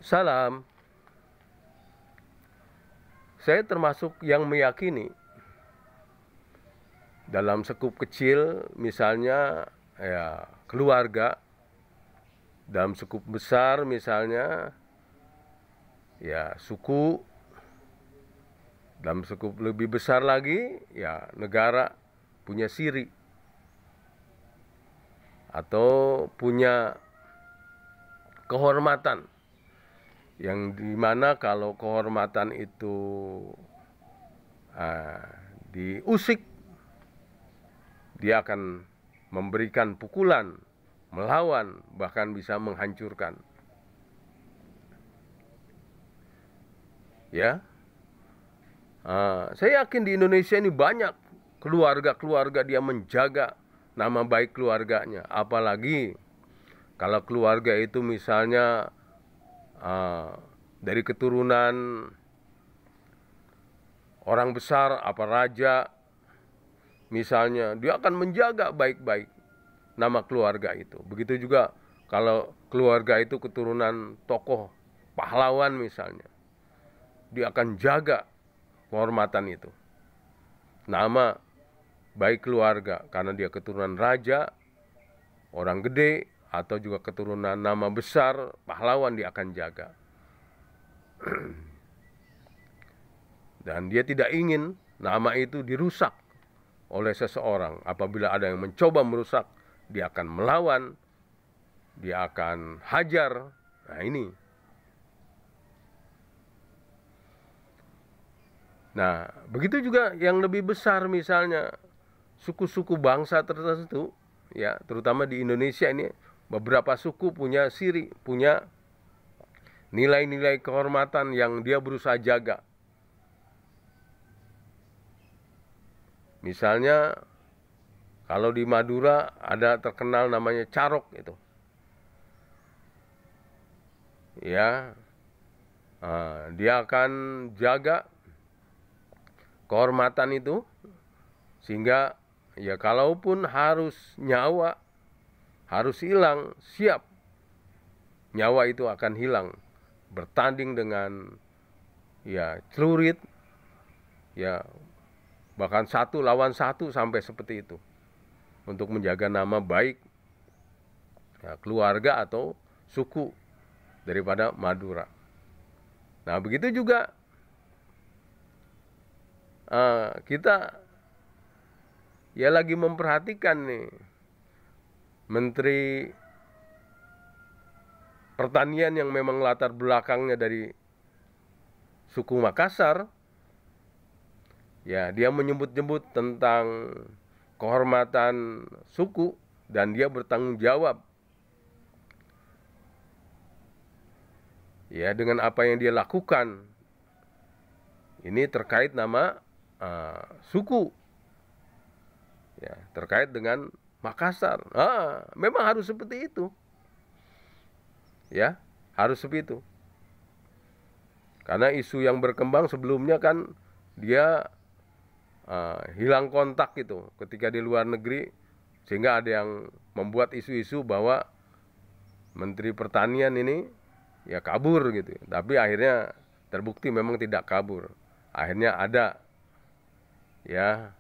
Salam. Saya termasuk yang meyakini dalam sekup kecil, misalnya ya keluarga, dalam sekup besar misalnya ya suku, dalam sekup lebih besar lagi ya negara punya siri atau punya kehormatan, yang dimana kalau kehormatan itu diusik, dia akan memberikan pukulan, melawan, bahkan bisa menghancurkan. Ya, saya yakin di Indonesia ini banyak keluarga-keluarga dia menjaga nama baik keluarganya. Apalagi kalau keluarga itu misalnya dari keturunan orang besar, apa raja misalnya, dia akan menjaga baik-baik nama keluarga itu. Begitu juga kalau keluarga itu keturunan tokoh pahlawan misalnya, dia akan jaga kehormatan itu, nama baik keluarga, karena dia keturunan raja, orang gede, atau juga keturunan nama besar pahlawan, dia akan jaga. Dan dia tidak ingin nama itu dirusak oleh seseorang. Apabila ada yang mencoba merusak, dia akan melawan, dia akan hajar. Nah ini. Nah, begitu juga yang lebih besar, misalnya suku-suku bangsa tertentu, ya, terutama di Indonesia ini beberapa suku punya siri, punya nilai-nilai kehormatan yang dia berusaha jaga. Misalnya kalau di Madura ada terkenal namanya Carok itu. Ya, dia akan jaga kehormatan itu, sehingga ya kalaupun harus nyawa, harus hilang, siap. Nyawa itu akan hilang. Bertanding dengan ya celurit, ya bahkan 1 lawan 1 sampai seperti itu, untuk menjaga nama baik ya, keluarga atau suku daripada Madura. Nah begitu juga kita ya lagi memperhatikan nih Menteri Pertanian yang memang latar belakangnya dari suku Makassar. Ya, dia menyebut-nyebut tentang kehormatan suku dan dia bertanggung jawab ya dengan apa yang dia lakukan. Ini terkait nama suku, ya, terkait dengan Makassar. Memang harus seperti itu, ya, harus seperti itu. Karena isu yang berkembang sebelumnya kan dia hilang kontak gitu ketika di luar negeri, sehingga ada yang membuat isu-isu bahwa Menteri Pertanian ini ya kabur gitu. Tapi akhirnya terbukti memang tidak kabur. Akhirnya ada ya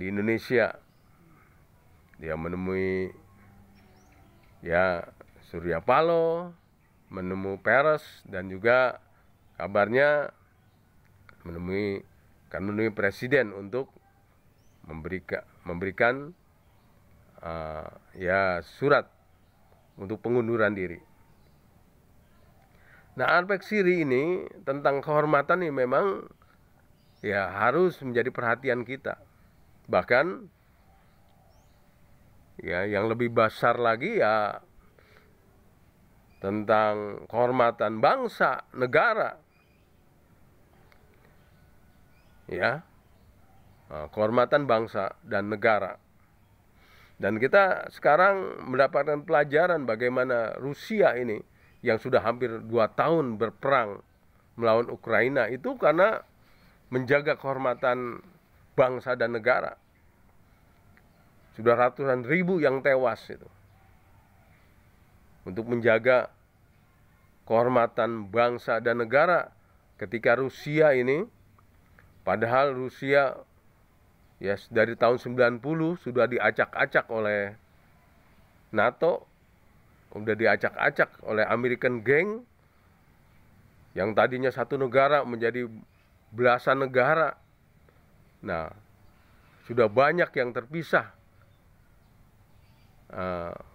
di Indonesia, dia menemui ya Surya Paloh, menemui Peres, dan juga kabarnya menemui presiden untuk memberikan ya surat untuk pengunduran diri. Nah, aspek siri ini tentang kehormatan ini memang ya harus menjadi perhatian kita. Bahkan ya yang lebih besar lagi ya tentang kehormatan bangsa, negara. Ya, kehormatan bangsa dan negara. Dan kita sekarang mendapatkan pelajaran bagaimana Rusia ini yang sudah hampir 2 tahun berperang melawan Ukraina itu karena menjaga kehormatan bangsa dan negara. Sudah ratusan ribu yang tewas itu untuk menjaga kehormatan bangsa dan negara ketika Rusia ini, padahal Rusia ya dari tahun 90 sudah diacak-acak oleh NATO, sudah diacak-acak oleh American Gang, yang tadinya satu negara menjadi belasan negara. Nah, sudah banyak yang terpisah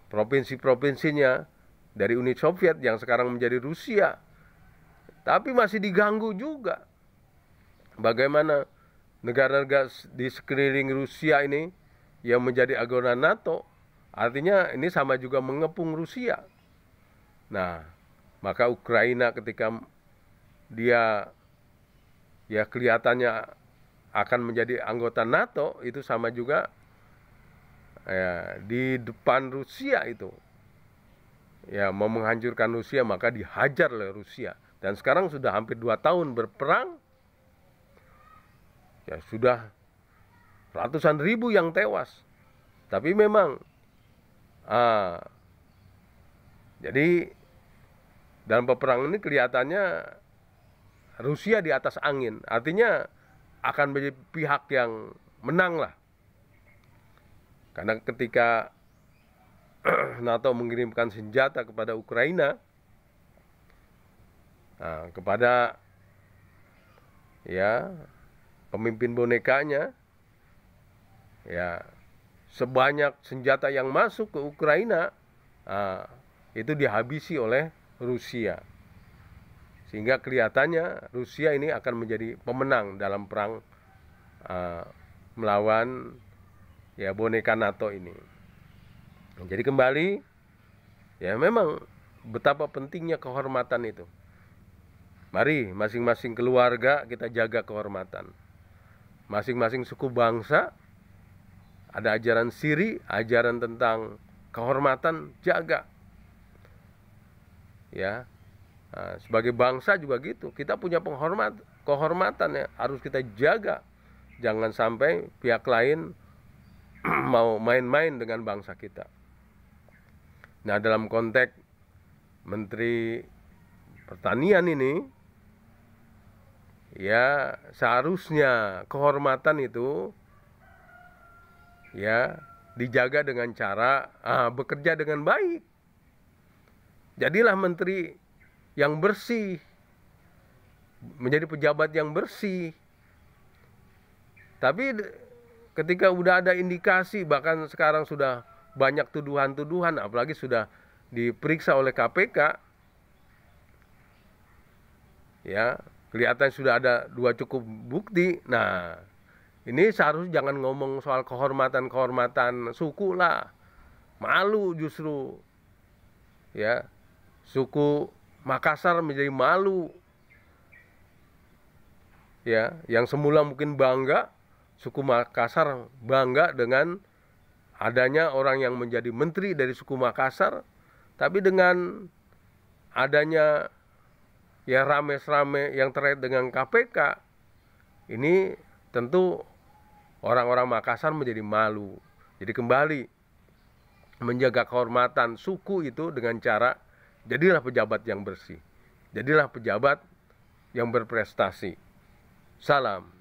provinsi-provinsinya dari Uni Soviet yang sekarang menjadi Rusia. Tapi masih diganggu juga. Bagaimana negara-negara di sekeliling Rusia ini yang menjadi anggota NATO, artinya ini sama juga mengepung Rusia. Nah, maka Ukraina ketika dia ya kelihatannya akan menjadi anggota NATO, itu sama juga ya, di depan Rusia itu ya mau menghancurkan Rusia, maka dihajar oleh Rusia. Dan sekarang sudah hampir 2 tahun berperang, ya sudah ratusan ribu yang tewas. Tapi memang jadi dalam peperangan ini kelihatannya Rusia di atas angin, artinya akan menjadi pihak yang menang lah. Karena ketika NATO mengirimkan senjata kepada Ukraina, kepada ya pemimpin bonekanya, ya sebanyak senjata yang masuk ke Ukraina itu dihabisi oleh Rusia. Sehingga kelihatannya Rusia ini akan menjadi pemenang dalam perang melawan ya boneka NATO ini. Jadi kembali ya memang betapa pentingnya kehormatan itu. Mari masing-masing keluarga kita jaga kehormatan. Masing-masing suku bangsa ada ajaran siri, ajaran tentang kehormatan, jaga. Ya. Nah, sebagai bangsa juga gitu. Kita punya kehormatan ya, harus kita jaga. Jangan sampai pihak lain mau main-main dengan bangsa kita. Nah, dalam konteks Menteri Pertanian ini, ya seharusnya kehormatan itu ya dijaga dengan cara bekerja dengan baik. Jadilah menteri yang bersih, menjadi pejabat yang bersih. Tapi ketika udah ada indikasi, bahkan sekarang sudah banyak tuduhan-tuduhan, apalagi sudah diperiksa oleh KPK, ya kelihatan sudah ada 2 cukup bukti. Nah, ini seharusnya jangan ngomong soal kehormatan suku lah, malu justru, ya suku Makassar menjadi malu, ya yang semula mungkin bangga, suku Makassar bangga dengan adanya orang yang menjadi menteri dari suku Makassar. Tapi dengan adanya ya rame-rame yang terkait dengan KPK, ini tentu orang-orang Makassar menjadi malu. Jadi kembali menjaga kehormatan suku itu dengan cara jadilah pejabat yang bersih, jadilah pejabat yang berprestasi. Salam.